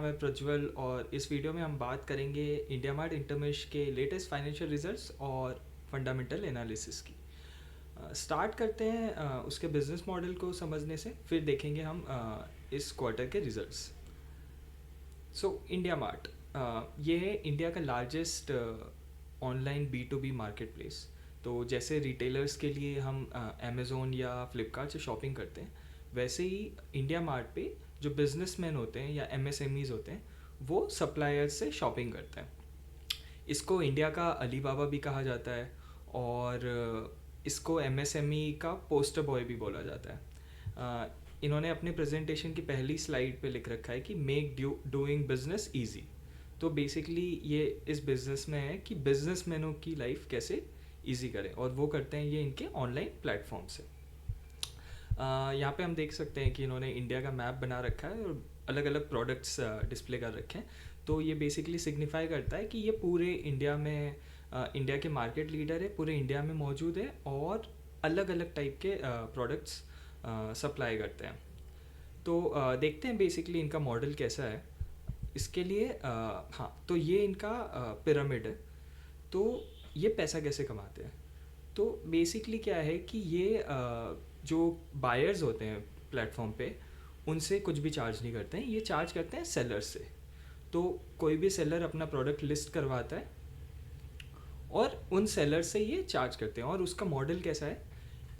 है प्रज्वल और इस वीडियो में हम बात करेंगे इंडिया मार्ट इंटरमेश के लेटेस्ट फाइनेंशियल रिजल्ट्स और फंडामेंटल एनालिसिस की। स्टार्ट करते हैं उसके बिजनेस मॉडल को समझने से, फिर देखेंगे हम इस क्वार्टर के रिजल्ट्स। सो इंडिया मार्ट ये है इंडिया का largest online B2B market place. तो जैसे रिटेलर्स के लिए हम अमेज़ोन या फ्लिपकार्ट से शॉपिंग करते हैं, वैसे ही इंडिया मार्ट पे जो बिजनेसमैन होते हैं या MSMEs होते हैं वो सप्लायर्स से शॉपिंग करते हैं। इसको इंडिया का अली बाबा भी कहा जाता है और इसको MSME का पोस्टर बॉय भी बोला जाता है। इन्होंने अपने प्रेजेंटेशन की पहली स्लाइड पे लिख रखा है कि मेक डूइंग बिजनेस ईजी। तो बेसिकली ये इस बिज़नेस में है कि बिजनेसमैनों की लाइफ कैसे ईजी करें, और वो करते हैं ये इनके ऑनलाइन प्लेटफॉर्म से। यहाँ पे हम देख सकते हैं कि इन्होंने इंडिया का मैप बना रखा है और अलग अलग प्रोडक्ट्स डिस्प्ले कर रखे हैं। तो ये बेसिकली सिग्निफाई करता है कि ये पूरे इंडिया में इंडिया के मार्केट लीडर है, पूरे इंडिया में मौजूद है और अलग अलग टाइप के प्रोडक्ट्स सप्लाई करते हैं। तो देखते हैं बेसिकली इनका मॉडल कैसा है। इसके लिए हाँ, तो ये इनका पिरामिड है। तो ये पैसा कैसे कमाते हैं? तो बेसिकली क्या है कि ये जो बायर्स होते हैं प्लेटफॉर्म पे, उनसे कुछ भी चार्ज नहीं करते हैं, ये चार्ज करते हैं सेलर से। तो कोई भी सेलर अपना प्रोडक्ट लिस्ट करवाता है और उन सेलर से ये चार्ज करते हैं। और उसका मॉडल कैसा है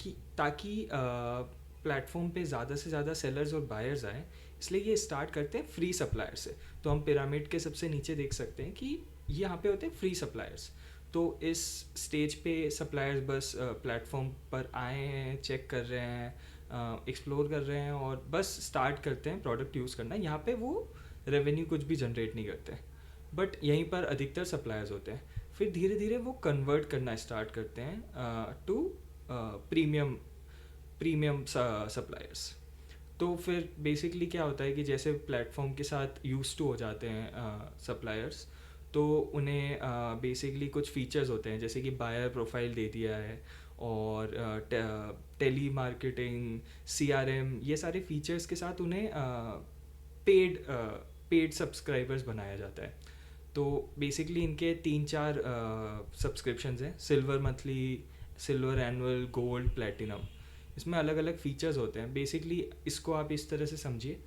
कि ताकि प्लेटफॉर्म पे ज़्यादा से ज़्यादा सेलर्स और बायर्स आएँ, इसलिए ये स्टार्ट करते हैं फ्री सप्लायर से। तो हम पिरामिड के सबसे नीचे देख सकते हैं कि ये यहाँ पे होते हैं फ्री सप्लायर्स। तो इस स्टेज पे सप्लायर्स बस प्लेटफॉर्म पर आए हैं, चेक कर रहे हैं, एक्सप्लोर कर रहे हैं और बस स्टार्ट करते हैं प्रोडक्ट यूज़ करना। यहाँ पे वो रेवेन्यू कुछ भी जनरेट नहीं करते, बट यहीं पर अधिकतर सप्लायर्स होते हैं। फिर धीरे धीरे वो कन्वर्ट करना स्टार्ट करते हैं टू प्रीमियम सप्लायर्स। तो फिर बेसिकली क्या होता है कि जैसे प्लेटफॉर्म के साथ यूज टू हो जाते हैं सप्लायर्स, तो उन्हें बेसिकली कुछ फीचर्स होते हैं, जैसे कि बायर प्रोफाइल दे दिया है और टेली मार्केटिंग, CRM, ये सारे फीचर्स के साथ उन्हें पेड सब्सक्राइबर्स बनाया जाता है। तो बेसिकली इनके 3-4 सब्सक्रिप्शंस हैं, silver monthly, silver annual, gold, platinum. इसमें अलग अलग फीचर्स होते हैं। बेसिकली इसको आप इस तरह से समझिए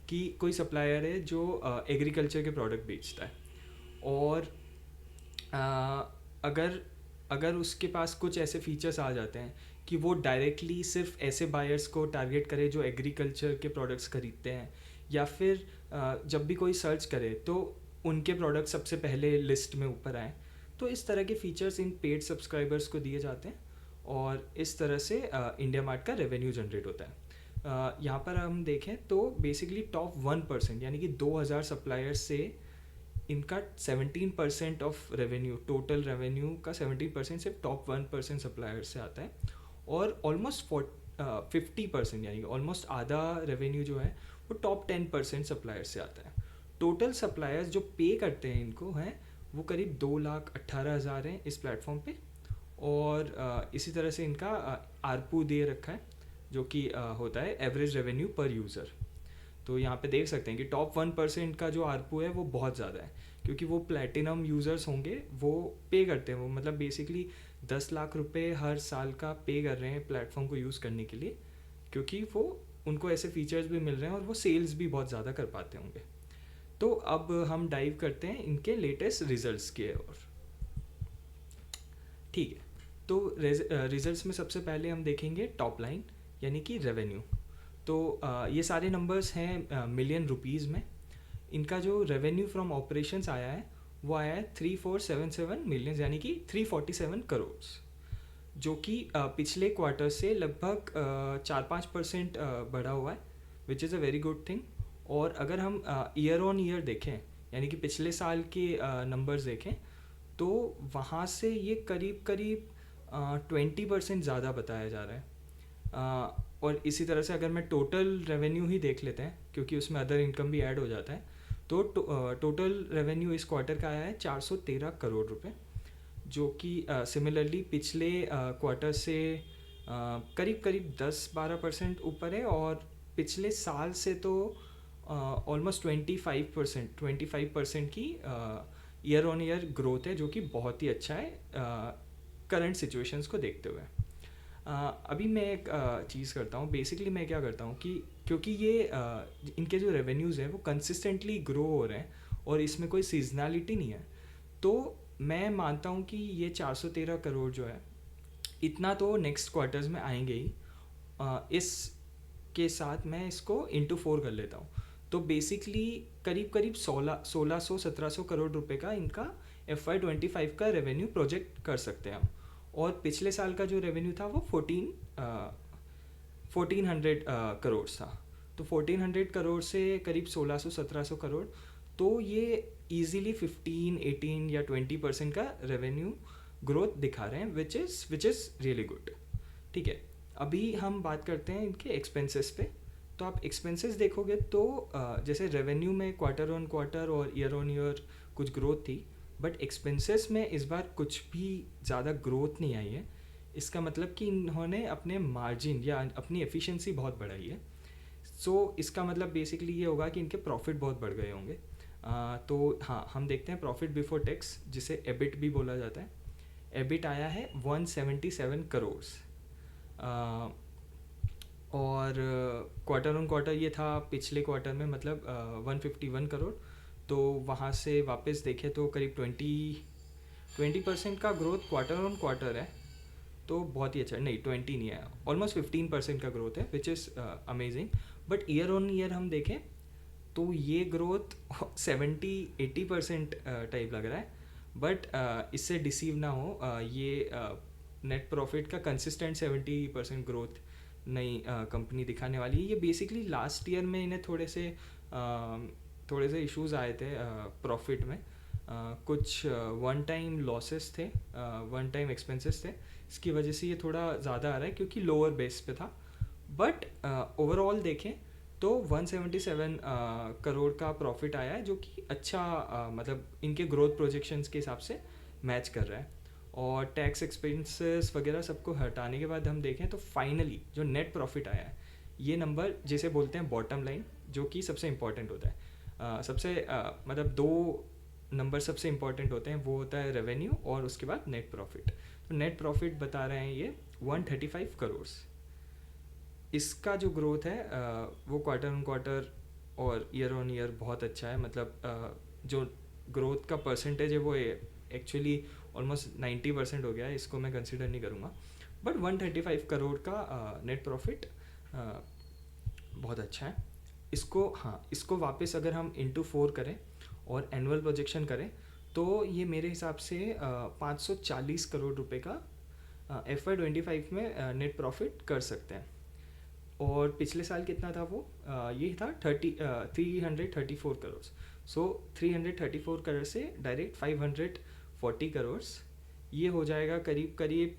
कि कोई सप्लायर है जो एग्रीकल्चर के प्रोडक्ट बेचता है और अगर अगर उसके पास कुछ ऐसे फीचर्स आ जाते हैं कि वो डायरेक्टली सिर्फ ऐसे बायर्स को टारगेट करे जो एग्रीकल्चर के प्रोडक्ट्स खरीदते हैं, या फिर जब भी कोई सर्च करे तो उनके प्रोडक्ट सबसे पहले लिस्ट में ऊपर आए, तो इस तरह के फीचर्स इन पेड सब्सक्राइबर्स को दिए जाते हैं और इस तरह से इंडिया मार्ट का रेवेन्यू जनरेट होता है। यहाँ पर हम देखें तो बेसिकली टॉप 1%, यानी कि 2000 सप्लायर्स से इनका 17% ऑफ रेवेन्यू, टोटल रेवेन्यू का 17% सिर्फ टॉप 1% सप्लायर से आता है और ऑलमोस्ट 50%, यानी कि ऑलमोस्ट आधा रेवेन्यू जो है वो टॉप 10% सप्लायर से आता है। टोटल सप्लायर्स जो पे करते हैं इनको हैं वो करीब 2,18,000 हैं इस प्लेटफॉर्म पे। और इसी तरह से इनका आरपू दे रखा है, जो कि होता है एवरेज रेवेन्यू पर यूज़र। तो यहाँ पे देख सकते हैं कि टॉप 1% का जो आरपू है वो बहुत ज़्यादा है, क्योंकि वो प्लेटिनम यूज़र्स होंगे, वो पे करते हैं, वो मतलब बेसिकली 10 लाख रुपए हर साल का पे कर रहे हैं प्लेटफॉर्म को यूज़ करने के लिए, क्योंकि वो उनको ऐसे फीचर्स भी मिल रहे हैं और वो सेल्स भी बहुत ज़्यादा कर पाते होंगे। तो अब हम डाइव करते हैं इनके लेटेस्ट रिजल्ट्स की ओर। ठीक है, तो रिजल्ट्स में सबसे पहले हम देखेंगे टॉप लाइन, यानी कि रेवेन्यू। तो ये सारे नंबर्स हैं मिलियन रुपीज़ में। इनका जो रेवेन्यू फ्रॉम ऑपरेशंस आया है वो आया है 3477 मिलियन, यानी कि 347 करोड़, जो कि पिछले क्वार्टर से लगभग 4-5% बढ़ा हुआ है, which is a very good thing. और अगर हम ईयर ऑन ईयर देखें, यानी कि पिछले साल के नंबर्स देखें, तो वहाँ से ये करीब करीब 20% ज़्यादा बताया जा रहा है। और इसी तरह से अगर मैं टोटल रेवेन्यू ही देख लेते हैं, क्योंकि उसमें अदर इनकम भी ऐड हो जाता है, तो टोटल रेवेन्यू इस क्वार्टर का आया है 413 करोड़ रुपए, जो कि सिमिलरली पिछले क्वार्टर से करीब करीब 10-12% ऊपर है। और पिछले साल से तो ऑलमोस्ट 25% की ईयर ऑन ईयर ग्रोथ है, जो कि बहुत ही अच्छा है करंट सिचुएशंस को देखते हुए। अभी मैं एक चीज़ करता हूँ, बेसिकली मैं क्या करता हूँ कि क्योंकि ये इनके जो रेवेन्यूज़ हैं वो कंसिस्टेंटली ग्रो हो रहे हैं और इसमें कोई सीजनलिटी नहीं है, तो मैं मानता हूँ कि ये 413 करोड़ जो है इतना तो नेक्स्ट क्वार्टर्स में आएंगे ही। इस के साथ मैं इसको इंटू 4 कर लेता हूँ, तो बेसिकली करीब करीब 1600-1700 करोड़ रुपए का इनका FY25 का रेवेन्यू प्रोजेक्ट कर सकते हैं हम। और पिछले साल का जो रेवेन्यू था वो 1400 करोड़ था, तो 1400 करोड़ से करीब 1600-1700 करोड़, तो ये इजीली 15-18 या 20% का रेवेन्यू ग्रोथ दिखा रहे हैं, विच इज़ रियली गुड। ठीक है, अभी हम बात करते हैं इनके एक्सपेंसेस पे। तो आप एक्सपेंसेस देखोगे तो जैसे रेवेन्यू में क्वार्टर ऑन क्वार्टर और ईयर ऑन ईयर कुछ ग्रोथ थी, बट एक्सपेंसेस में इस बार कुछ भी ज़्यादा ग्रोथ नहीं आई है। इसका मतलब कि इन्होंने अपने मार्जिन या अपनी एफिशिएंसी बहुत बढ़ाई है। सो इसका मतलब बेसिकली ये होगा कि इनके प्रॉफिट बहुत बढ़ गए होंगे। तो हाँ, हम देखते हैं प्रॉफिट बिफोर टैक्स, जिसे एबिट भी बोला जाता है। एबिट आया है 177 करोड़, और क्वार्टर ऑन क्वार्टर ये था पिछले क्वार्टर में, मतलब 151 करोड़। तो वहाँ से वापस देखें तो करीब 20% का ग्रोथ क्वार्टर ऑन क्वार्टर है, तो बहुत ही अच्छा। नहीं, 20 नहीं है, ऑलमोस्ट 15% का ग्रोथ है, which is amazing. But year on year हम देखें तो ये ग्रोथ 70-80% टाइप लग रहा है। बट इससे डिसीव ना हो, ये नेट प्रॉफिट का कंसिस्टेंट 70% ग्रोथ नई कंपनी दिखाने वाली है। ये बेसिकली लास्ट ईयर में इन्हें थोड़े से इश्यूज आए थे प्रॉफिट में। कुछ वन टाइम लॉसेस थे, वन टाइम एक्सपेंसेस थे, इसकी वजह से ये थोड़ा ज़्यादा आ रहा है क्योंकि लोअर बेस पे था। बट ओवरऑल देखें तो 177 करोड़ का प्रॉफिट आया है, जो कि अच्छा मतलब इनके ग्रोथ प्रोजेक्शंस के हिसाब से मैच कर रहा है। और टैक्स एक्सपेंसेस वगैरह सबको हटाने के बाद हम देखें तो फाइनली जो नेट प्रॉफिट आया है, ये नंबर जिसे बोलते हैं बॉटम लाइन, जो कि सबसे इम्पॉर्टेंट होता है। मतलब दो नंबर सबसे इम्पॉर्टेंट होते हैं, वो होता है रेवेन्यू और उसके बाद नेट प्रॉफिट। तो नेट प्रॉफिट बता रहे हैं ये 135 करोड़। इसका जो ग्रोथ है वो क्वार्टर ऑन क्वार्टर और ईयर ऑन ईयर बहुत अच्छा है। मतलब जो ग्रोथ का परसेंटेज है वो एक्चुअली ऑलमोस्ट 90% हो गया है, इसको मैं कंसिडर नहीं करूँगा। बट 135 करोड़ का नेट प्रॉफिट बहुत अच्छा है। इसको वापस अगर हम इंटू 4 करें और एनुअल प्रोजेक्शन करें तो ये मेरे हिसाब से 540 करोड़ रुपए का FY25 में नेट प्रॉफिट कर सकते हैं। और पिछले साल कितना था वो, ये था 334 करोड़। सो 334 करोड़ से डायरेक्ट 540 करोड़, ये हो जाएगा करीब करीब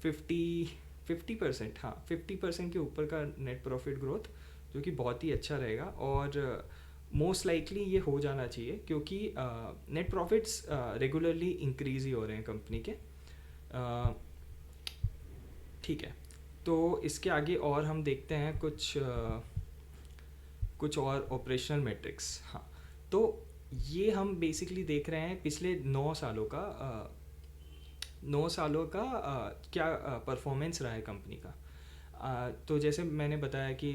50%, हाँ 50% के ऊपर का नेट प्रॉफिट ग्रोथ, जो कि बहुत ही अच्छा रहेगा। और मोस्ट लाइकली ये हो जाना चाहिए क्योंकि नेट प्रॉफिट्स रेगुलरली इंक्रीज ही हो रहे हैं कंपनी के। ठीक है, तो इसके आगे और हम देखते हैं कुछ और ऑपरेशनल मैट्रिक्स। हाँ, तो ये हम बेसिकली देख रहे हैं पिछले 9 सालों का क्या परफॉर्मेंस रहा है कंपनी का। तो जैसे मैंने बताया कि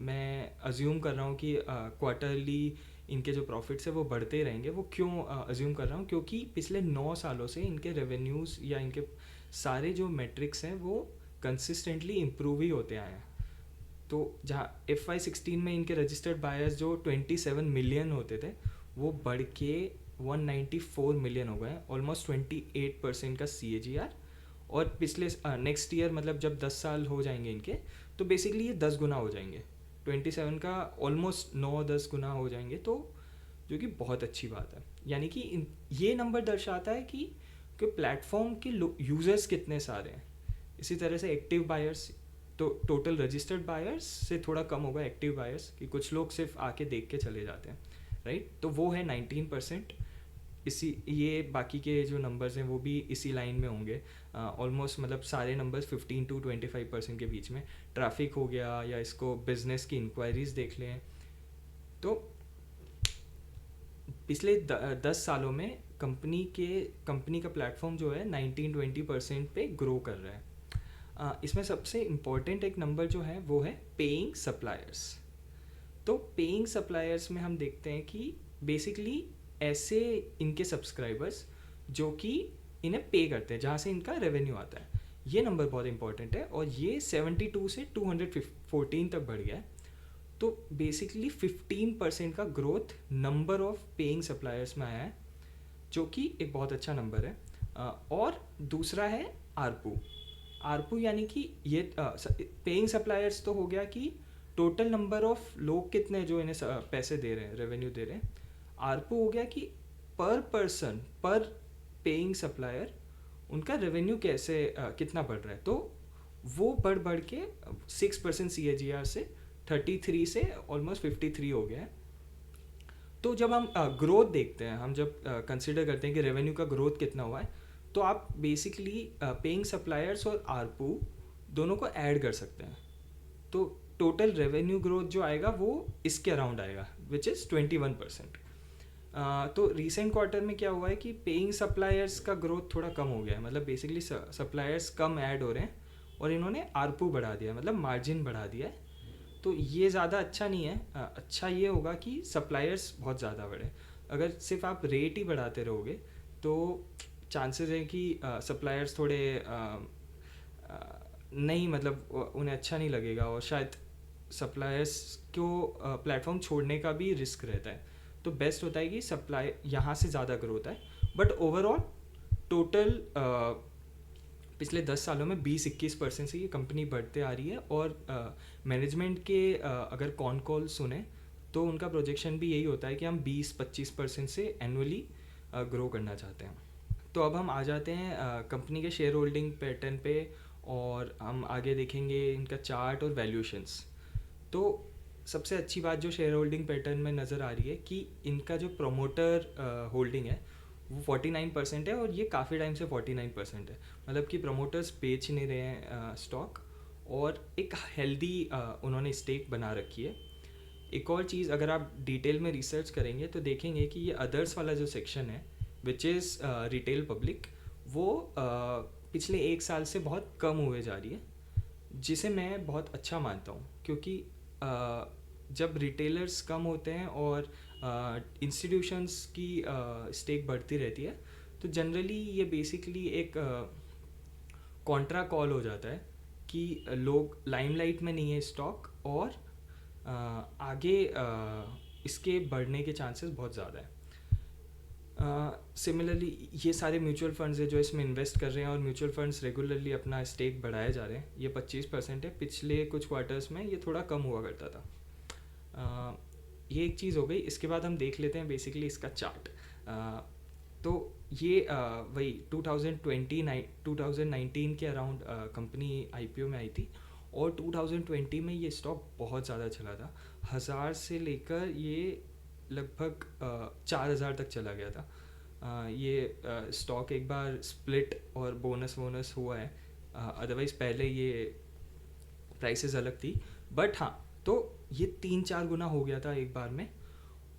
मैं अज्यूम कर रहा हूँ कि क्वार्टरली इनके जो प्रॉफिट्स है वो बढ़ते रहेंगे। वो क्यों अज्यूम कर रहा हूँ, क्योंकि पिछले 9 सालों से इनके रेवेन्यूज़ या इनके सारे जो मैट्रिक्स हैं वो कंसिस्टेंटली इम्प्रूव ही होते आए हैं। तो जहाँ FY16 में इनके रजिस्टर्ड बायर्स जो 27 मिलियन होते थे, वो बढ़ के 194 मिलियन हो गए, ऑलमोस्ट 28% का CAGR। और पिछले नेक्स्ट ईयर मतलब जब 10 साल हो जाएंगे इनके, तो बेसिकली ये 10 गुना हो जाएंगे, 27 का ऑलमोस्ट 9-10 गुना हो जाएंगे, तो जो कि बहुत अच्छी बात है। यानी कि ये नंबर दर्शाता है कि प्लेटफॉर्म के यूज़र्स कितने सारे हैं। इसी तरह से एक्टिव बायर्स, तो टोटल रजिस्टर्ड बायर्स से थोड़ा कम होगा एक्टिव बायर्स, कि कुछ लोग सिर्फ आके देख के चले जाते हैं, राइट। तो वो है 19%। ये बाकी के जो नंबर्स हैं वो भी इसी लाइन में होंगे ऑलमोस्ट, मतलब सारे नंबर्स 15 to 25% के बीच में। ट्रैफिक हो गया, या इसको बिजनेस की इंक्वायरीज देख लें, तो पिछले 10 सालों में कंपनी का प्लेटफॉर्म जो है 19-20% पे ग्रो कर रहा है। इसमें सबसे इम्पोर्टेंट एक नंबर जो है वो है पेइंग सप्लायर्स। तो पेइंग सप्लायर्स में हम देखते हैं कि बेसिकली ऐसे इनके सब्सक्राइबर्स जो कि इन्हें पे करते हैं, जहाँ से इनका रेवेन्यू आता है, ये नंबर बहुत इंपॉर्टेंट है और ये 72 से 214 तक बढ़ गया है। तो बेसिकली 15% का growth number of paying suppliers में आया है, जो कि एक बहुत अच्छा नंबर है। और दूसरा है आरपू यानी कि ये पेइंग सप्लायर्स तो हो गया कि टोटल नंबर ऑफ लोग कितने जो इन्हें पैसे दे रहे हैं, रेवेन्यू दे रहे हैं। आरपू हो गया कि पर पर्सन पर पेइंग सप्लायर उनका रेवेन्यू कैसे कितना बढ़ रहा है। तो वो बढ़ के 6% CAGR से 33 से ऑलमोस्ट 53 हो गया है। तो जब हम ग्रोथ देखते हैं, हम जब कंसिडर करते हैं कि रेवेन्यू का ग्रोथ कितना हुआ है, तो आप बेसिकली पेइंग सप्लायर्स और आरपू दोनों को ऐड कर सकते हैं। तो टोटल रेवेन्यू ग्रोथ जो आएगा वो इसके अराउंड आएगा, विच इज़ 21%। तो रिसेंट क्वार्टर में क्या हुआ है कि पेइंग सप्लायर्स का ग्रोथ थोड़ा कम हो गया है, मतलब बेसिकली सप्लायर्स कम ऐड हो रहे हैं और इन्होंने आरपू बढ़ा दिया, मतलब मार्जिन बढ़ा दिया है। तो ये ज़्यादा अच्छा नहीं है। अच्छा ये होगा कि सप्लायर्स बहुत ज़्यादा बढ़े। अगर सिर्फ आप रेट ही बढ़ाते रहोगे तो चांसेस है कि सप्लायर्स थोड़े नहीं, मतलब उन्हें अच्छा नहीं लगेगा और शायद सप्लायर्स को प्लेटफॉर्म छोड़ने का भी रिस्क रहता है। तो बेस्ट होता है कि सप्लाई यहाँ से ज़्यादा ग्रोथ है। बट ओवरऑल टोटल पिछले 10 सालों में 20-21% से ये कंपनी बढ़ते आ रही है। और मैनेजमेंट के अगर कॉन कॉल सुने तो उनका प्रोजेक्शन भी यही होता है कि हम 20-25% से एनुअली ग्रो करना चाहते हैं। तो अब हम आ जाते हैं कंपनी के शेयर होल्डिंग पैटर्न पे और हम आगे देखेंगे इनका चार्ट और वैल्यूशंस। तो सबसे अच्छी बात जो शेयर होल्डिंग पैटर्न में नज़र आ रही है कि इनका जो प्रोमोटर होल्डिंग है वो 49% है और ये काफ़ी टाइम से 49% है, मतलब कि प्रमोटर्स बेच नहीं रहे हैं स्टॉक और एक हेल्दी उन्होंने स्टेक बना रखी है। एक और चीज़ अगर आप डिटेल में रिसर्च करेंगे तो देखेंगे कि ये अदर्स वाला जो सेक्शन है विच इज़ रिटेल पब्लिक, वो पिछले 1 साल से बहुत कम हुए जा रही है, जिसे मैं बहुत अच्छा मानता हूँ। क्योंकि जब रिटेलर्स कम होते हैं और इंस्टीट्यूशंस की स्टेक बढ़ती रहती है तो जनरली ये बेसिकली एक कॉन्ट्रा कॉल हो जाता है कि लोग लाइमलाइट में नहीं है स्टॉक और आगे इसके बढ़ने के चांसेस बहुत ज़्यादा है। सिमिलरली ये सारे म्यूचुअल फंड्स है जो इसमें इन्वेस्ट कर रहे हैं और म्यूचुअल फंड्स रेगुलरली अपना स्टेक बढ़ाए जा रहे हैं। ये 25% है, पिछले कुछ क्वार्टर्स में ये थोड़ा कम हुआ करता था। ये एक चीज़ हो गई। इसके बाद हम देख लेते हैं बेसिकली इसका चार्ट। तो ये वही 2019 के अराउंड कंपनी IPO में आई थी और 2020 में ये स्टॉक बहुत ज़्यादा चला था। 1000 से लेकर ये लगभग 4000 तक चला गया था। ये स्टॉक एक बार स्प्लिट और बोनस हुआ है, अदरवाइज़ पहले ये प्राइसेस अलग थी। बट हाँ, तो ये 3-4 गुना हो गया था एक बार में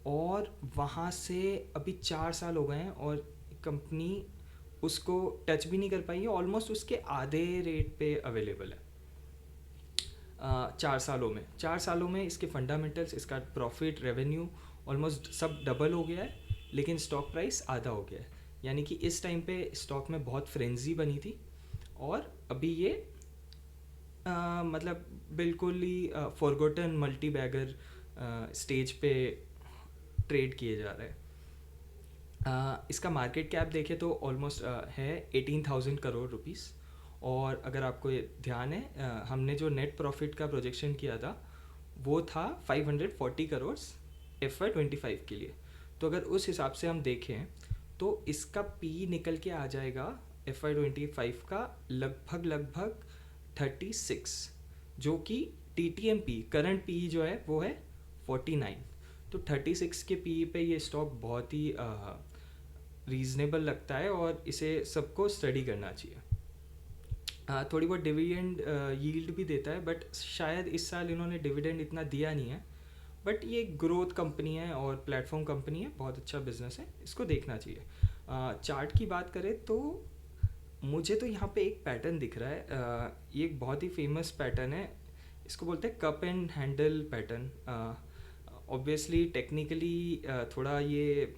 और वहाँ से अभी 4 साल हो गए हैं और कंपनी उसको टच भी नहीं कर पाई है, ऑलमोस्ट उसके आधे रेट पे अवेलेबल है। 4 सालों में इसके फंडामेंटल्स, इसका प्रॉफिट, रेवेन्यू ऑलमोस्ट सब डबल हो गया है, लेकिन स्टॉक प्राइस आधा हो गया है। यानी कि इस टाइम पे स्टॉक में बहुत फ्रेंजी बनी थी और अभी ये मतलब बिल्कुल ही फॉरगॉटन मल्टी बैगर स्टेज पे ट्रेड किए जा रहे हैं। इसका मार्केट कैप देखें तो ऑलमोस्ट है 18,000 करोड़ रुपीस। और अगर आपको ये ध्यान है, हमने जो नेट प्रॉफिट का प्रोजेक्शन किया था वो था 540 करोड़ FY25 के लिए। तो अगर उस हिसाब से हम देखें तो इसका पी निकल के आ जाएगा FY25 का लगभग 36, जो कि TTM करंट पी जो है वो है 49। तो 36 के पी पे ये स्टॉक बहुत ही रीज़नेबल लगता है और इसे सबको स्टडी करना चाहिए। थोड़ी बहुत डिविडेंड यील्ड भी देता है, बट शायद इस साल इन्होंने डिविडेंड इतना दिया नहीं है। बट ये ग्रोथ कंपनी है और प्लेटफॉर्म कंपनी है, बहुत अच्छा बिजनेस है, इसको देखना चाहिए। चार्ट की बात करें तो मुझे तो यहाँ पे एक पैटर्न दिख रहा है, ये एक बहुत ही फेमस पैटर्न है, इसको बोलते हैं cup and handle pattern. Obviously technically थोड़ा ये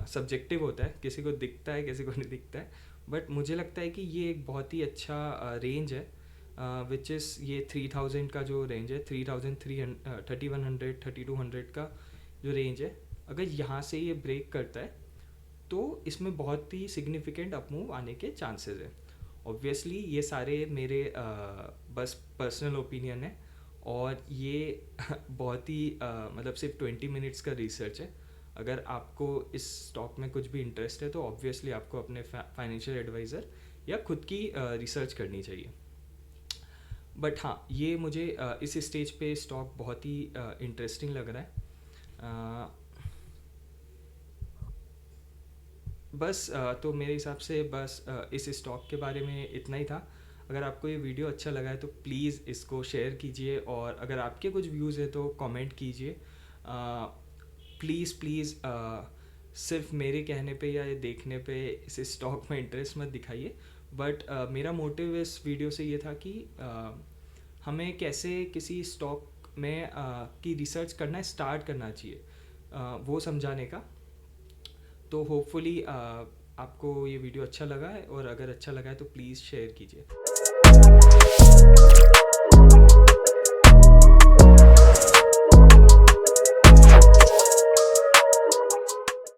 सब्जेक्टिव होता है, किसी को दिखता है किसी को नहीं दिखता है, बट मुझे लगता है कि ये एक बहुत ही अच्छा रेंज है, विच इज़ ये 3000 का जो रेंज है, 3300 3100 3200 का जो रेंज है, अगर यहाँ से ये ब्रेक करता है तो इसमें बहुत ही सिग्निफिकेंट अपमूव आने के चांसेस है। ऑब्वियसली ये सारे मेरे बस पर्सनल ओपिनियन है, और ये बहुत ही मतलब सिर्फ 20 मिनट्स का रिसर्च है। अगर आपको इस स्टॉक में कुछ भी इंटरेस्ट है तो ऑब्वियसली आपको अपने फाइनेंशियल एडवाइज़र या खुद की रिसर्च करनी चाहिए। बट हाँ, ये मुझे इस स्टेज पे स्टॉक बहुत ही इंटरेस्टिंग लग रहा है। बस तो मेरे हिसाब से बस इस स्टॉक के बारे में इतना ही था। अगर आपको ये वीडियो अच्छा लगा है तो प्लीज़ इसको शेयर कीजिए, और अगर आपके कुछ व्यूज़ है तो कमेंट कीजिए। प्लीज़ प्लीज़ सिर्फ मेरे कहने पे या ये देखने पे इस स्टॉक में इंटरेस्ट मत दिखाइए। बट मेरा मोटिव इस वीडियो से ये था कि हमें कैसे किसी स्टॉक में की रिसर्च करना स्टार्ट करना चाहिए, वो समझाने का। तो होपफुली आपको ये वीडियो अच्छा लगा है, और अगर अच्छा लगा है तो प्लीज़ शेयर कीजिए।